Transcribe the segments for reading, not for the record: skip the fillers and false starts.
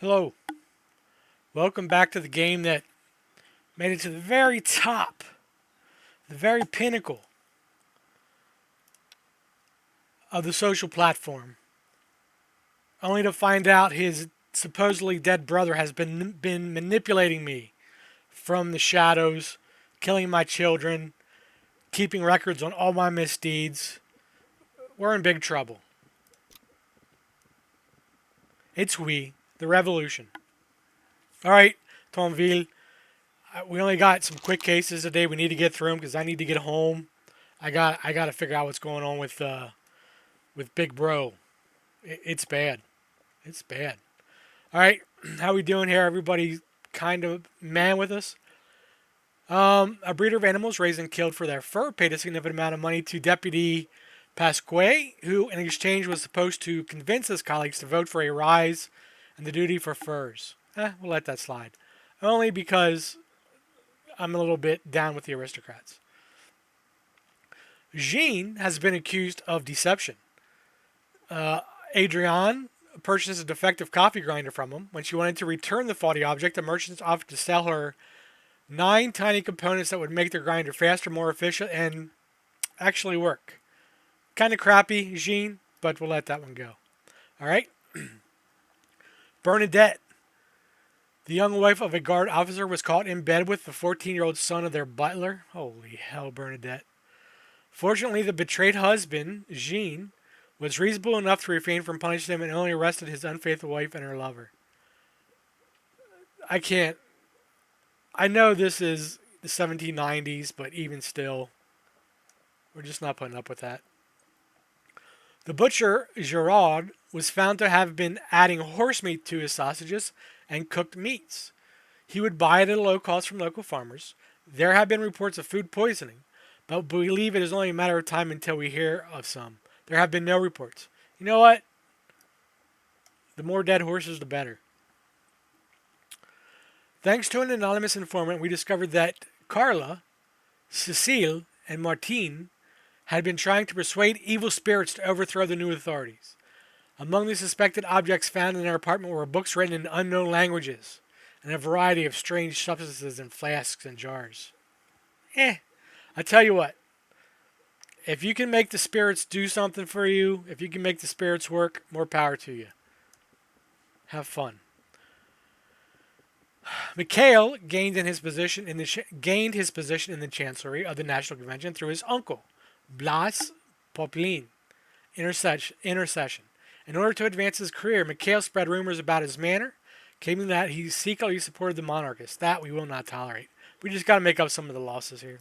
Hello, welcome back to the game that made it to the very top, the very pinnacle of the social platform, only to find out his supposedly dead brother has been manipulating me from the shadows, killing my children, keeping records on all my misdeeds. We're in big trouble. It's we, the revolution. All right, Tonville, we only got some quick cases today. We need to get through them because I need to get home. I got to figure out what's going on with Big Bro. It's bad. It's bad. All right, how we doing here? Everybody kind of man with us. A breeder of animals raised and killed for their fur paid a significant amount of money to Deputy Pasquet, who in exchange was supposed to convince his colleagues to vote for a rise in the duty for furs. We'll let that slide. Only because I'm a little bit down with the aristocrats. Jean has been accused of deception. Adrienne purchased a defective coffee grinder from him. When she wanted to return the faulty object, the merchants offered to sell her 9 tiny components that would make the grinder faster, more efficient, and actually work. Kind of crappy, Jean, but we'll let that one go. All right. Bernadette, the young wife of a guard officer, was caught in bed with the 14-year-old son of their butler. Holy hell, Bernadette. Fortunately, the betrayed husband, Jean, was reasonable enough to refrain from punishing him and only arrested his unfaithful wife and her lover. I can't. I know this is the 1790s, but even still, we're just not putting up with that. The butcher, Gerard, was found to have been adding horse meat to his sausages and cooked meats. He would buy it at a low cost from local farmers. There have been reports of food poisoning, but we believe it is only a matter of time until we hear of some. There have been no reports. You know what? The more dead horses, the better. Thanks to an anonymous informant, we discovered that Carla, Cecile, and Martine had been trying to persuade evil spirits to overthrow the new authorities. Among the suspected objects found in their apartment were books written in unknown languages and a variety of strange substances in flasks and jars. I tell you what, if you can make the spirits do something for you, if you can make the spirits work, more power to you. Have fun. Mikhail gained his position in the chancellery of the National Convention through his uncle, Blas Poplin, intercession. In order to advance his career, Mikhail spread rumors about his manner, claiming that he secretly supported the monarchists. That we will not tolerate. We just got to make up some of the losses here.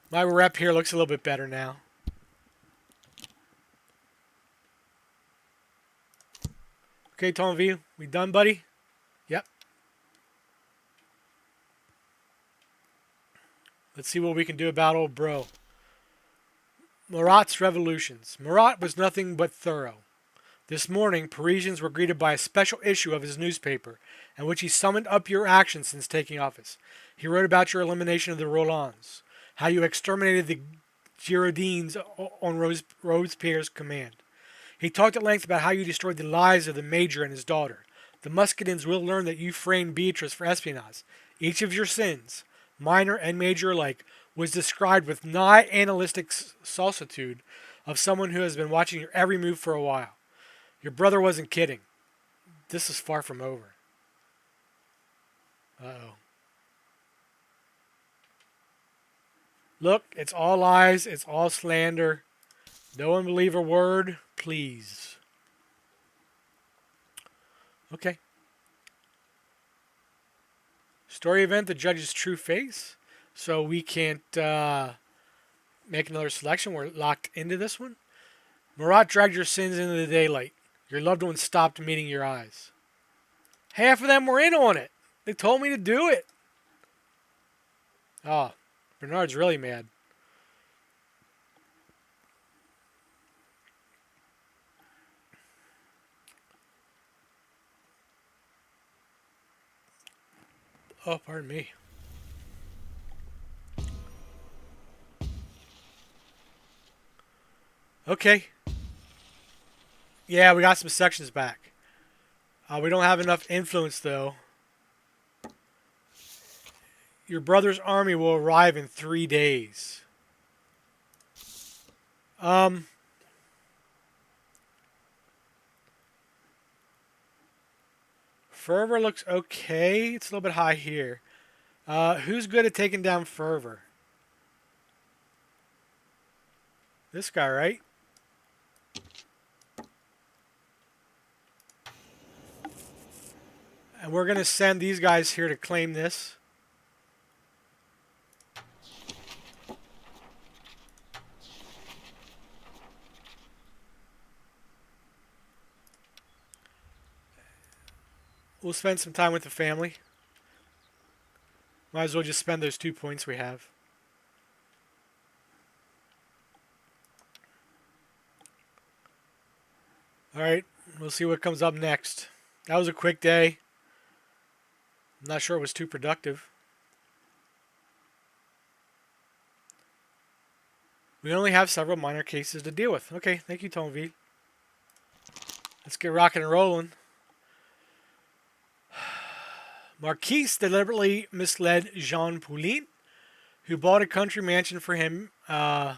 My rep here looks a little bit better now. Okay, Tonville, we done, buddy? Yep. Let's see what we can do about old bro. Marat's revolutions. Marat was nothing but thorough. This morning, Parisians were greeted by a special issue of his newspaper, in which he summed up your actions since taking office. He wrote about your elimination of the Rolands, how you exterminated the Girondins on Robespierre's command. He talked at length about how you destroyed the lives of the major and his daughter. The Muscadins will learn that you framed Beatrice for espionage. Each of your sins, minor and major alike, was described with nigh analytic solicitude of someone who has been watching your every move for a while. Your brother wasn't kidding. This is far from over. Uh-oh. Look, it's all lies. It's all slander. No one believe a word, please. Okay. Story event, the judge's true face. So we can't make another selection. We're locked into this one. Marat dragged your sins into the daylight. Your loved ones stopped meeting your eyes. Half of them were in on it. They told me to do it. Oh, Bernard's really mad. Oh, pardon me. Okay. Yeah, we got some sections back. We don't have enough influence, though. Your brother's army will arrive in 3 days. Um, Fervor looks okay. It's a little bit high here. Who's good at taking down Fervor? This guy, right? And we're going to send these guys here to claim this. We'll spend some time with the family. Might as well just spend those 2 points we have. Alright, we'll see what comes up next. That was a quick day. I'm not sure it was too productive. We only have several minor cases to deal with. Okay, thank you, Tom V. Let's get rocking and rolling. Marquise deliberately misled Jean Poulin, who bought a country mansion for him. Who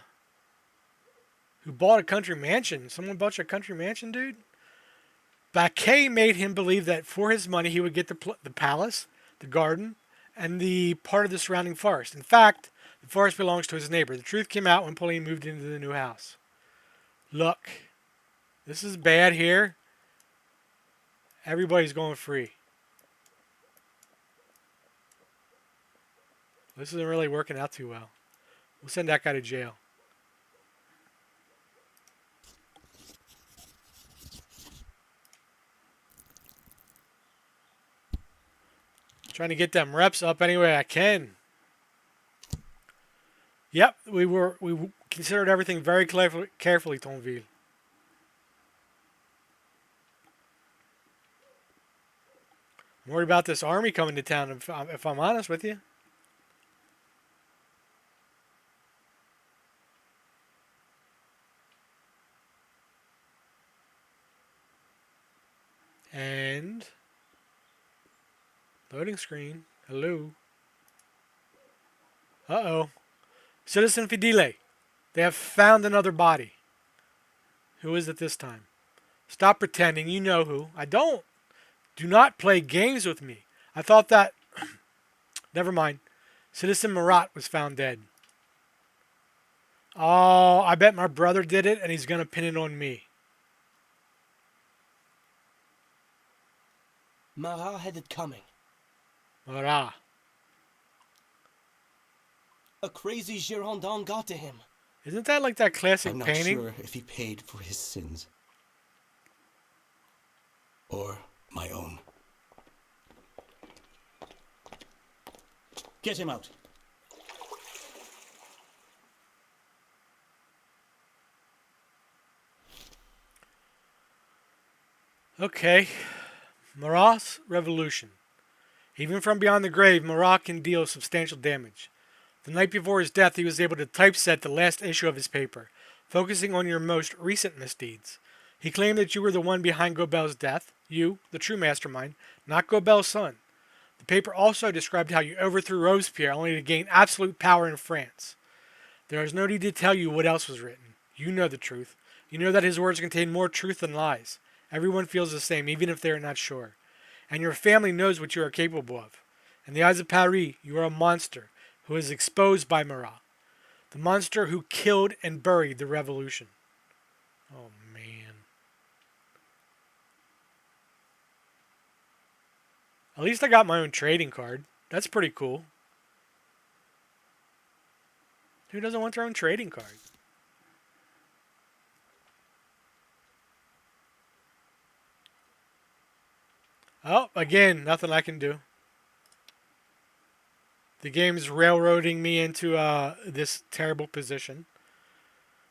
bought a country mansion? Someone bought you a country mansion, dude? Baquet made him believe that for his money he would get the palace, the garden, and the part of the surrounding forest. In fact, the forest belongs to his neighbor. The truth came out when Pauline moved into the new house. Look, this is bad here. Everybody's going free. This isn't really working out too well. We'll send that guy to jail. Trying to get them reps up any way I can. Yep, we considered everything very carefully, Tonville. I'm worried about this army coming to town, if I'm honest with you. And loading screen. Hello. Uh-oh. Citizen Fidele. They have found another body. Who is it this time? Stop pretending. You know who. I don't. Do not play games with me. I thought that... Never mind. Citizen Marat was found dead. Oh, I bet my brother did it and he's going to pin it on me. Marat had it coming. Marat. A crazy Girondin got to him. Isn't that like that classic I'm not painting? sure if he paid for his sins. Or my own. Get him out. Okay. Marat's revolution. Even from beyond the grave, Marat can deal substantial damage. The night before his death, he was able to typeset the last issue of his paper, focusing on your most recent misdeeds. He claimed that you were the one behind Gobel's death, you, the true mastermind, not Gobel's son. The paper also described how you overthrew Robespierre only to gain absolute power in France. There is no need to tell you what else was written. You know the truth. You know that his words contain more truth than lies. Everyone feels the same, even if they are not sure. And your family knows what you are capable of. In the eyes of Paris, you are a monster who is exposed by Marat. The monster who killed and buried the revolution. Oh, man. At least I got my own trading card. That's pretty cool. Who doesn't want their own trading card? Oh, again, nothing I can do. The game's railroading me into this terrible position.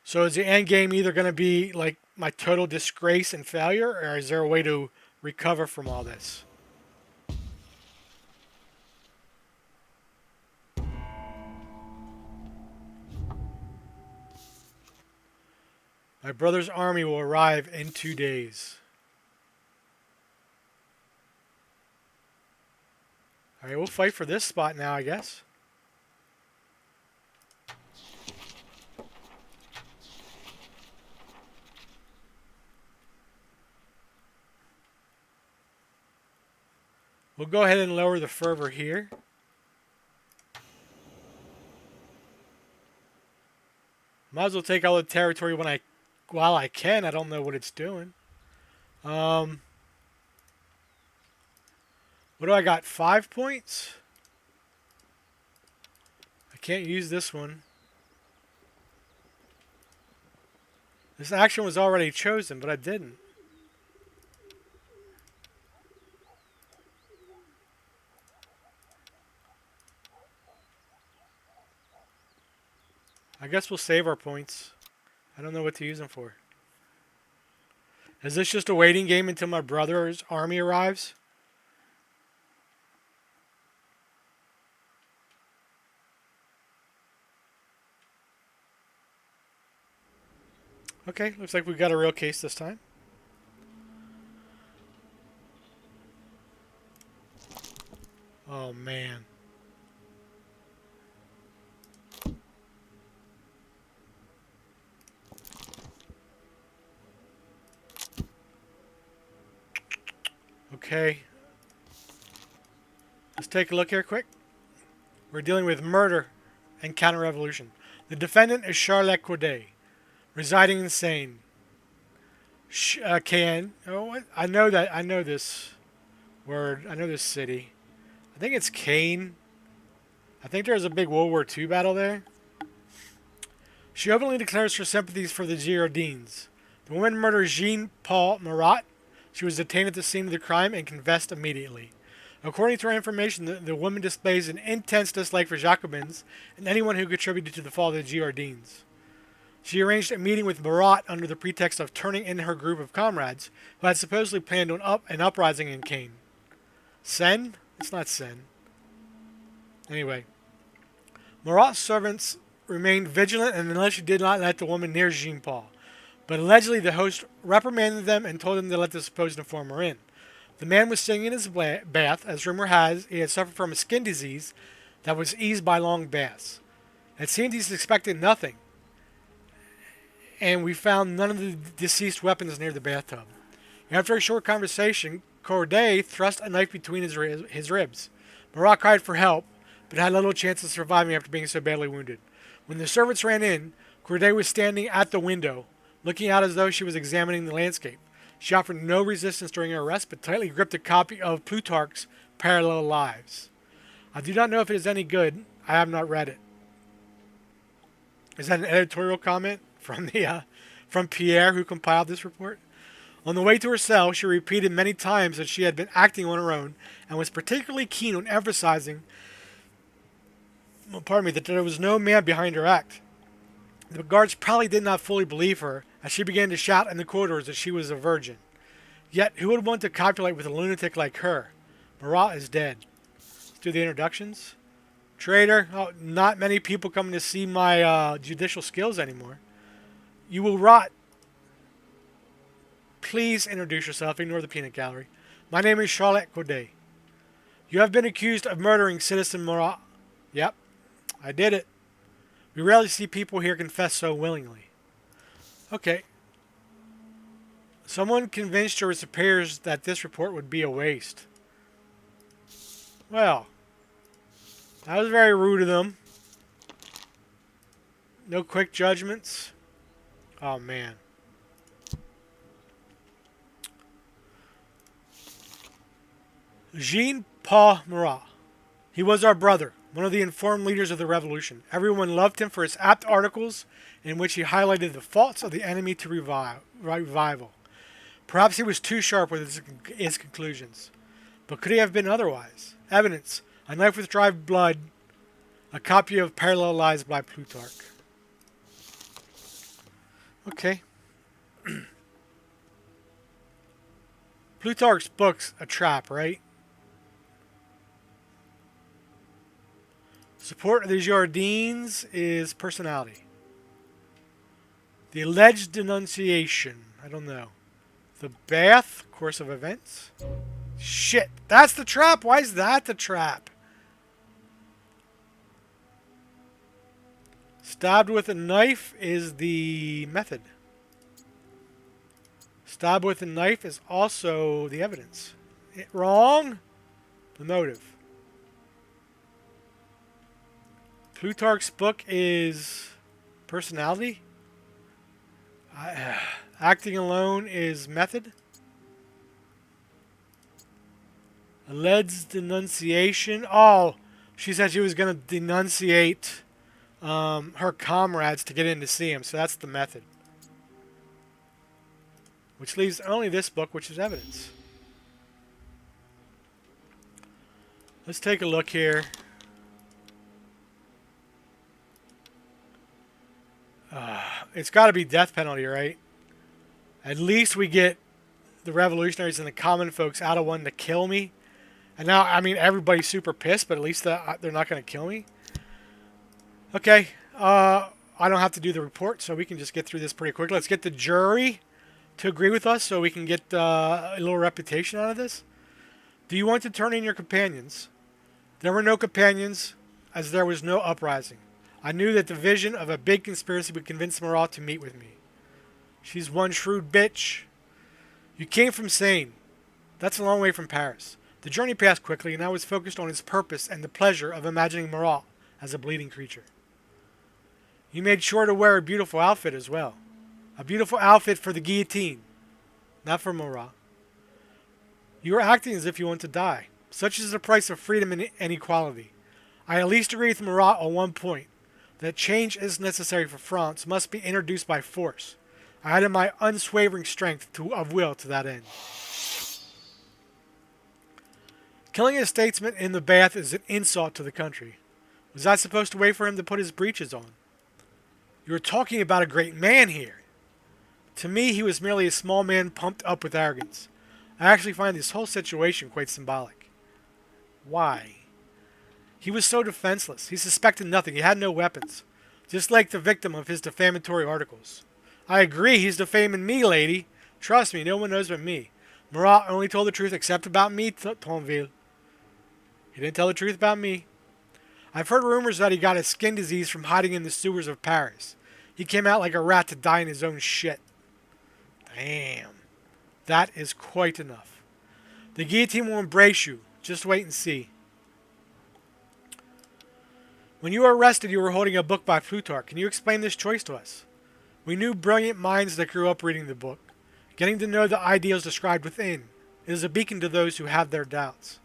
So is the end game either going to be like my total disgrace and failure, or is there a way to recover from all this? My brother's army will arrive in 2 days. Alright, we'll fight for this spot now, I guess. We'll go ahead and lower the fervor here. Might as well take all the territory while I can. I don't know what it's doing. What do I got? 5 points? I can't use this one. This action was already chosen, but I didn't. I guess we'll save our points. I don't know what to use them for. Is this just a waiting game until my brother's army arrives? Okay, looks like we got a real case this time. Oh man. Okay. Let's take a look here quick. We're dealing with murder and counter-revolution. The defendant is Charlotte Corday, residing in Seine. Oh, what? I know this word. I know this city. I think it's Cain. I think there was a big World War II battle there. She openly declares her sympathies for the Girondins. The woman murders Jean-Paul Marat. She was detained at the scene of the crime and confessed immediately. According to our information, the woman displays an intense dislike for Jacobins and anyone who contributed to the fall of the Girondins. She arranged a meeting with Marat under the pretext of turning in her group of comrades who had supposedly planned on an uprising in Caen. Seine? It's not Seine. Anyway. Marat's servants remained vigilant and allegedly did not let the woman near Jean-Paul. But allegedly the host reprimanded them and told them to let the supposed informer in. The man was sitting in his bath. As rumor has, he had suffered from a skin disease that was eased by long baths. It seemed he suspected nothing, and we found none of the deceased weapons near the bathtub. After a short conversation, Corday thrust a knife between his ribs. Marat cried for help, but had little chance of surviving after being so badly wounded. When the servants ran in, Corday was standing at the window, looking out as though she was examining the landscape. She offered no resistance during her arrest, but tightly gripped a copy of Plutarch's Parallel Lives. I do not know if it is any good. I have not read it. Is that an editorial comment from Pierre, who compiled this report? On the way to her cell, she repeated many times that she had been acting on her own and was particularly keen on emphasizing, that there was no man behind her act. The guards probably did not fully believe her, as she began to shout in the corridors that she was a virgin. Yet, who would want to copulate with a lunatic like her? Marat is dead. Let's do the introductions. Traitor. Oh, not many people coming to see my judicial skills anymore. You will rot. Please introduce yourself. Ignore the peanut gallery. My name is Charlotte Corday. You have been accused of murdering Citizen Marat. Yep, I did it. We rarely see people here confess so willingly. Okay. Someone convinced your superiors that this report would be a waste. Well, that was very rude of them. No quick judgments. Oh, man. Jean-Paul Marat. He was our brother, one of the informed leaders of the revolution. Everyone loved him for his apt articles in which he highlighted the faults of the enemy to revival. Perhaps he was too sharp with his conclusions. But could he have been otherwise? Evidence: a knife with dried blood, a copy of Parallel Lives by Plutarch. Okay. Plutarch's book's a trap, right? Support of the Girondins is personality. The alleged denunciation. I don't know. The bath. Course of events. Shit. That's the trap. Why is that the trap? Stabbed with a knife is the method. Stabbed with a knife is also the evidence. Wrong. The motive. Plutarch's book is personality. Acting alone is method. Alleged denunciation. Oh, she said she was going to denunciate her comrades to get in to see him. So that's the method. Which leaves only this book, which is evidence. Let's take a look here. It's got to be death penalty, right? At least we get the revolutionaries and the common folks out of one to kill me. And now, I mean, everybody's super pissed, but at least they're not going to kill me. Okay. I don't have to do the report, so we can just get through this pretty quick. Let's get the jury to agree with us so we can get a little reputation out of this. Do you want to turn in your companions? There were no companions, as there was no uprising. I knew that the vision of a big conspiracy would convince Marat to meet with me. She's one shrewd bitch. You came from Seine. That's a long way from Paris. The journey passed quickly, and I was focused on its purpose and the pleasure of imagining Marat as a bleeding creature. You made sure to wear a beautiful outfit as well. A beautiful outfit for the guillotine, not for Marat. You are acting as if you want to die. Such is the price of freedom and equality. I at least agree with Marat on one point. That change is necessary for France must be introduced by force. I added my unswavering strength of will to that end. Killing a statesman in the bath is an insult to the country. Was I supposed to wait for him to put his breeches on? You are talking about a great man here. To me, he was merely a small man pumped up with arrogance. I actually find this whole situation quite symbolic. Why? He was so defenseless. He suspected nothing. He had no weapons. Just like the victim of his defamatory articles. I agree, he's defaming me, lady. Trust me, no one knows but me. Marat only told the truth except about me, Tonville. He didn't tell the truth about me. I've heard rumors that he got a skin disease from hiding in the sewers of Paris. He came out like a rat to die in his own shit. Damn. That is quite enough. The guillotine will embrace you. Just wait and see. When you were arrested, you were holding a book by Plutarch. Can you explain this choice to us? We knew brilliant minds that grew up reading the book. Getting to know the ideals described within. It is a beacon to those who have their doubts.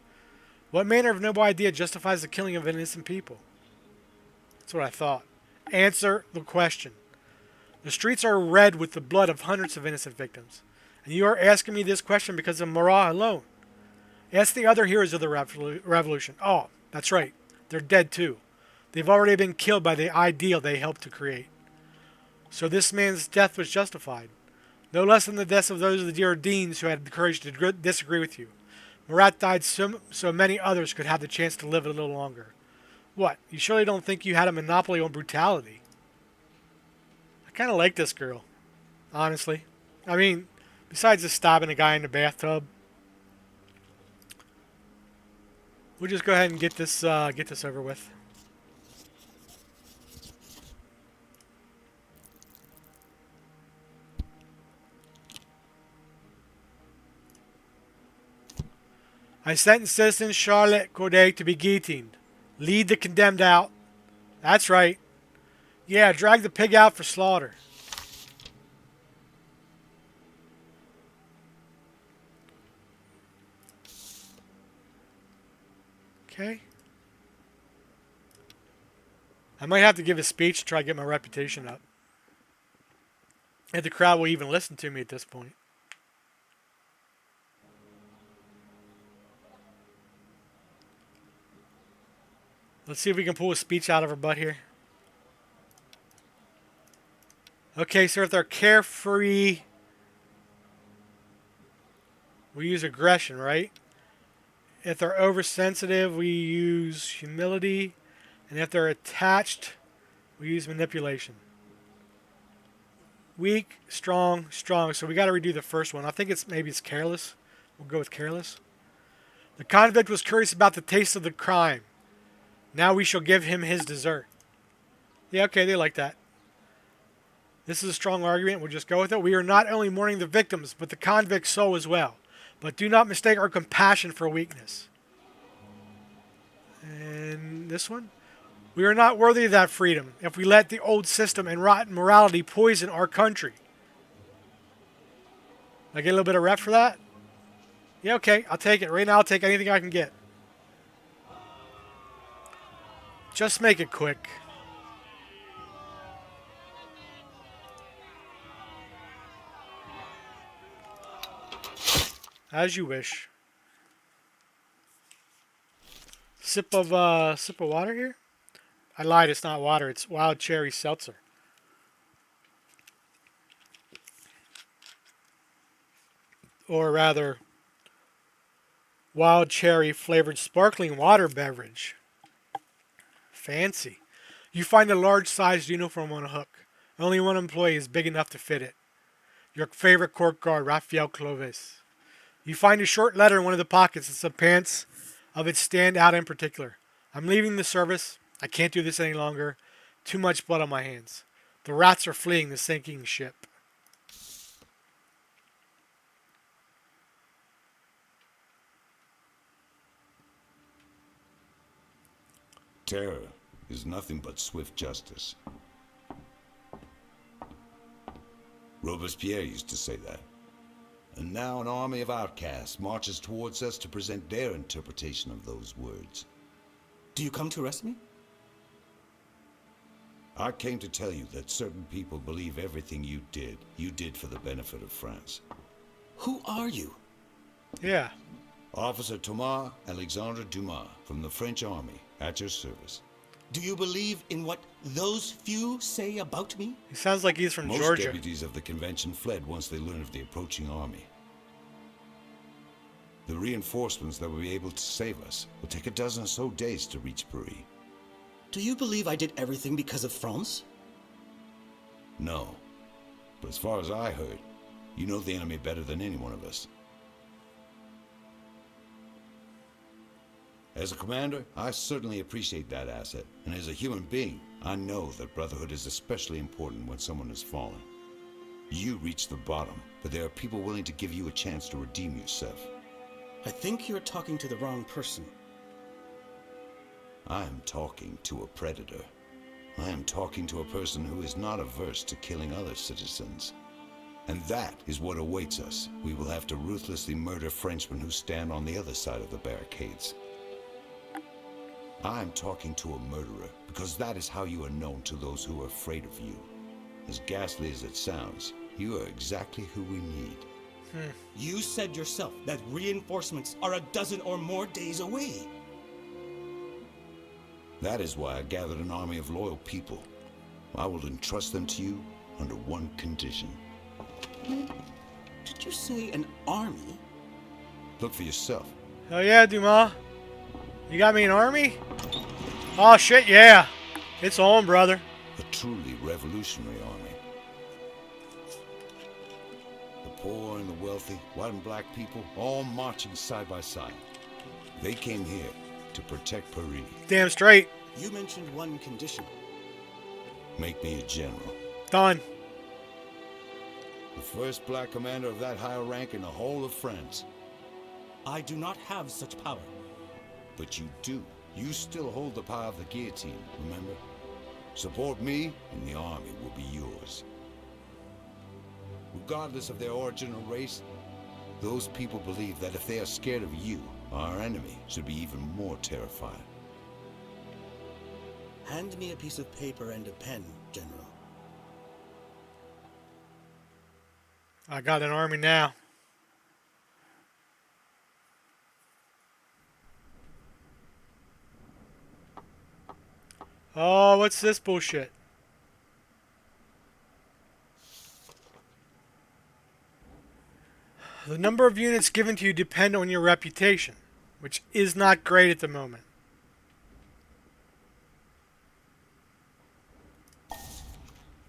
What manner of noble idea justifies the killing of innocent people? That's what I thought. Answer the question. The streets are red with the blood of hundreds of innocent victims. And you are asking me this question because of Marat alone. Ask the other heroes of the revolution. Oh, that's right. They're dead too. They've already been killed by the ideal they helped to create. So this man's death was justified. No less than the deaths of those of the Girondins who had the courage to disagree with you. Marat died so many others could have the chance to live a little longer. What? You surely don't think you had a monopoly on brutality? I kind of like this girl. Honestly. I mean, besides just stabbing a guy in the bathtub. We'll just go ahead and get this over with. I sentence citizen Charlotte Corday to be guillotined. Lead the condemned out. That's right. Yeah, drag the pig out for slaughter. Okay. I might have to give a speech to try to get my reputation up. If the crowd will even listen to me at this point. Let's see if we can pull a speech out of her butt here. Okay, so if they're carefree, we use aggression, right? If they're oversensitive, we use humility. And if they're attached, we use manipulation. Weak, strong, strong. So we got to redo the first one. I think maybe it's careless. We'll go with careless. The convict was curious about the taste of the crime. Now we shall give him his dessert. Yeah, okay, they like that. This is a strong argument. We'll just go with it. We are not only mourning the victims, but the convict's soul as well. But do not mistake our compassion for weakness. And this one? We are not worthy of that freedom if we let the old system and rotten morality poison our country. I get a little bit of rep for that? Yeah, okay, I'll take it. Right now, I'll take anything I can get. Just make it quick. As you wish. Sip of water here? I lied, it's not water, it's wild cherry seltzer. Or rather, wild cherry flavored sparkling water beverage. Fancy. You find a large sized uniform on a hook. Only one employee is big enough to fit it. Your favorite court guard, Raphael Clovis. You find a short letter in one of the pockets. It's the pants of its stand out in particular. I'm leaving the service. I can't do this any longer. Too much blood on my hands. The rats are fleeing the sinking ship. Terror is nothing but swift justice. Robespierre used to say that. And now an army of outcasts marches towards us to present their interpretation of those words. Do you come to arrest me? I came to tell you that certain people believe everything you did for the benefit of France. Who are you? Yeah. Officer Thomas Alexandre Dumas from the French army, at your service. Do you believe in what those few say about me? He sounds like he's from Most Georgia. deputies of the convention fled once they learned of the approaching army. The reinforcements that will be able to save us will take a dozen or so days to reach Paris. Do you believe I did everything because of France? No. But as far as I heard, you know the enemy better than any one of us. As a commander, I certainly appreciate that asset. And as a human being, I know that brotherhood is especially important when someone has fallen. You reached the bottom, but there are people willing to give you a chance to redeem yourself. I think you're talking to the wrong person. I am talking to a predator. I am talking to a person who is not averse to killing other citizens. And that is what awaits us. We will have to ruthlessly murder Frenchmen who stand on the other side of the barricades. I am talking to a murderer, because that is how you are known to those who are afraid of you. As ghastly as it sounds, you are exactly who we need. You said yourself that reinforcements are a dozen or more days away. That is why I gathered an army of loyal people. I will entrust them to you under one condition. Did you say an army? Look for yourself. Hell yeah, Dumas. You got me an army? Oh shit, yeah. It's on, brother. A truly revolutionary army. The poor and the wealthy, white and black people, all marching side by side. They came here to protect Paris. Damn straight. You mentioned one condition. Make me a general. Done. The first black commander of that high rank in the whole of France. I do not have such power. But you do. You still hold the power of the guillotine, remember? Support me, and the army will be yours. Regardless of their origin or race, those people believe that if they are scared of you, our enemy should be even more terrified. Hand me a piece of paper and a pen, General. I got an army now. Oh, what's this bullshit? The number of units given to you depend on your reputation, which is not great at the moment.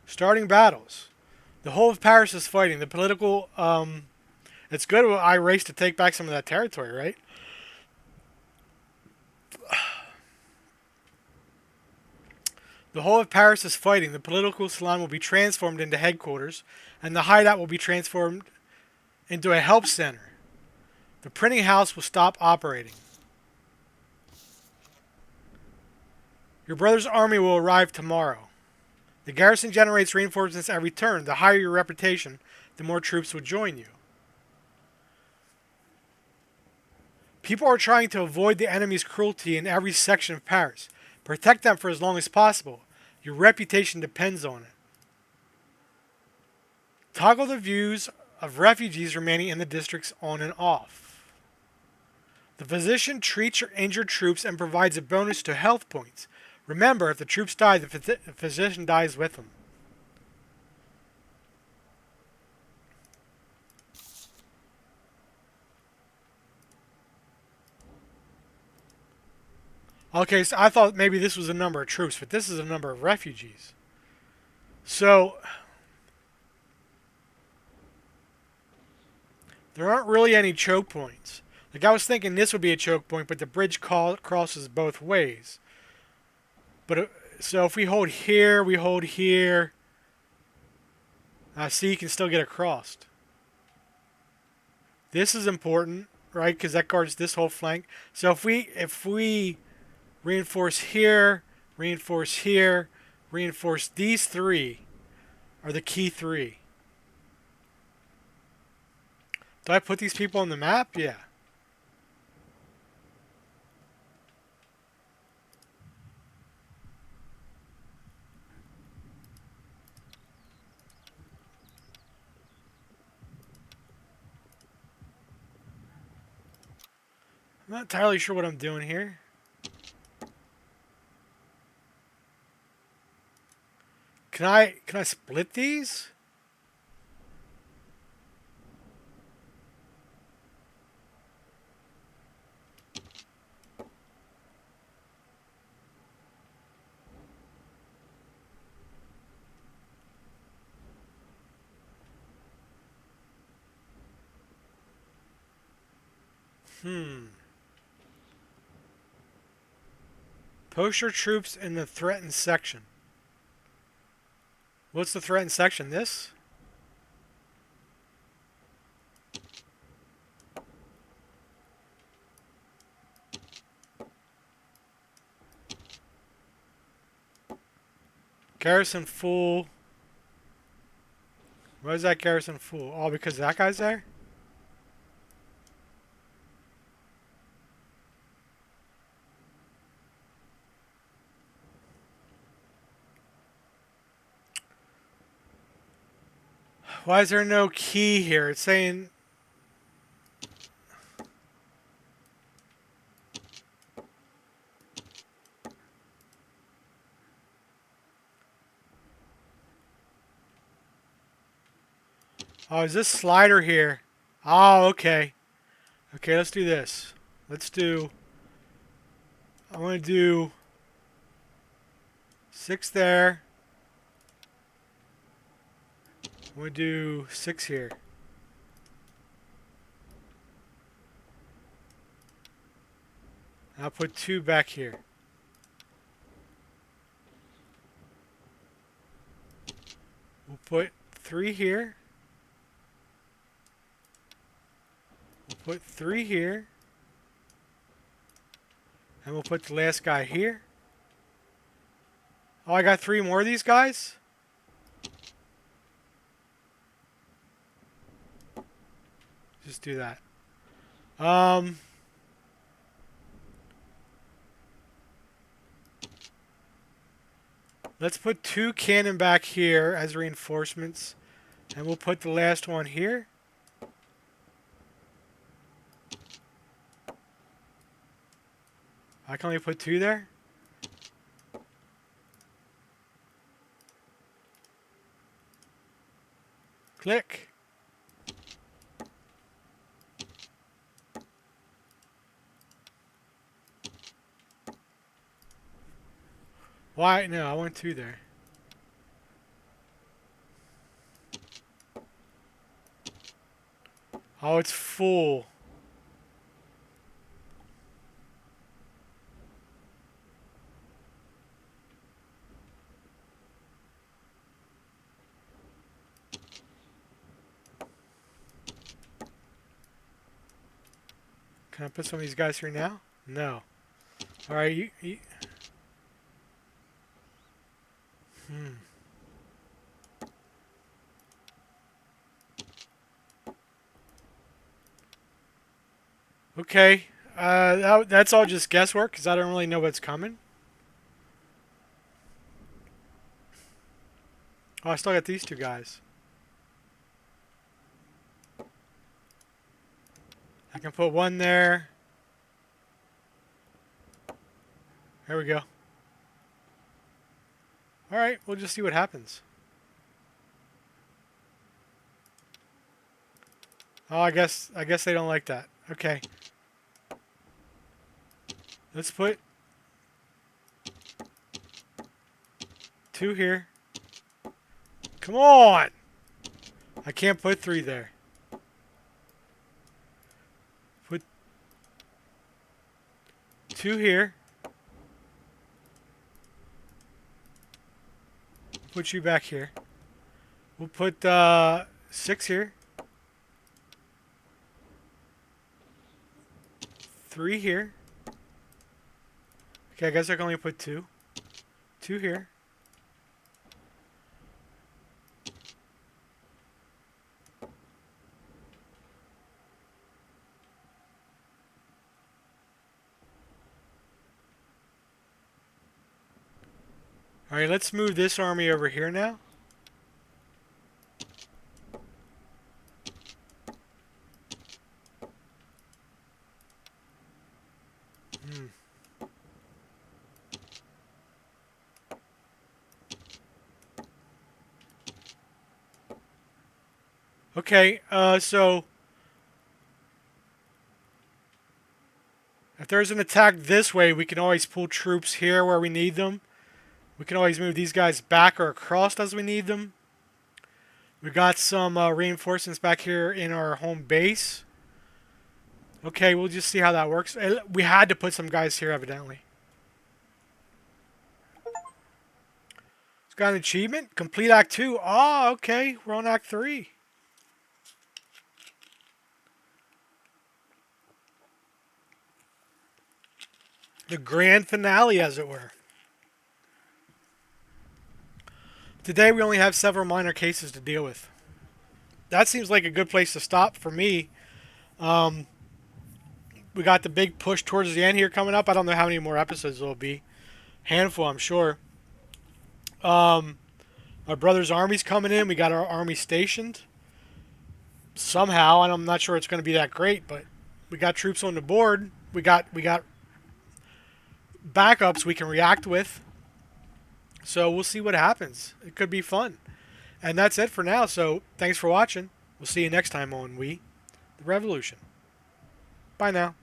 Starting battles. The whole of Paris is fighting. The political, it's good I race to take back some of that territory, right? The whole of Paris is fighting. The political salon will be transformed into headquarters, and the hideout will be transformed into a help center. The printing house will stop operating. Your brother's army will arrive tomorrow. The garrison generates reinforcements every turn. The higher your reputation, the more troops will join you. People are trying to avoid the enemy's cruelty in every section of Paris. Protect them for as long as possible. Your reputation depends on it. Toggle the views of refugees remaining in the districts on and off. The physician treats your injured troops and provides a bonus to health points. Remember, if the troops die, the physician dies with them. Okay, so I thought maybe this was the number of troops, but this is the number of refugees. So, there aren't really any choke points. Like, I was thinking this would be a choke point, but the bridge crosses both ways. But, so if we hold here, we hold here. See, you can still get across. This is important, right? Because that guards this whole flank. So if we reinforce here, reinforce here, reinforce these three are the key three. Do I put these people on the map? Yeah. I'm not entirely sure what I'm doing here. Can I split these? Post your troops in the threatened section. What's the threatened section? This? Garrison full. Why is that garrison full? All because that guy's there? Why is there no key here? It's saying... Oh, is this slider here? Oh, okay. Okay, let's do this. Let's do... I want to do... 6 there. I'm going to do 6 here. I'll put 2 back here. We'll put 3 here. We'll put 3 here. And we'll put the last guy here. Oh, I got 3 more of these guys? Just do that. Let's put 2 cannon back here as reinforcements. And we'll put the last one here. I can only put 2 there. Click. Why? No, I want 2 there. Oh, it's full. Can I put some of these guys here now? No. Alright, you... Okay. That's all just guesswork because I don't really know what's coming. Oh, I still got these two guys. I can put one there. There we go. Alright, we'll just see what happens. Oh, I guess they don't like that. Okay. Let's put 2 here. Come on! I can't put 3 there. Put 2 here. Put you back here. We'll put 6 here. 3 here. Okay, I guess I can only put 2. 2 here. Alright, let's move this army over here now. Okay, so if there's an attack this way, we can always pull troops here where we need them. We can always move these guys back or across as we need them. We got some reinforcements back here in our home base. Okay, we'll just see how that works. We had to put some guys here, evidently. It's got an achievement. Complete Act 2. Oh, okay. We're on Act 3. The grand finale, as it were. Today we only have several minor cases to deal with. That seems like a good place to stop for me. We got the big push towards the end here coming up. I don't know how many more episodes there will be. Handful, I'm sure. Our brother's army's coming in. We got our army stationed. Somehow, and I'm not sure it's going to be that great, but we got troops on the board. We got backups we can react with. So we'll see what happens. It could be fun. And that's it for now. So thanks for watching. We'll see you next time on the Revolution. Bye now.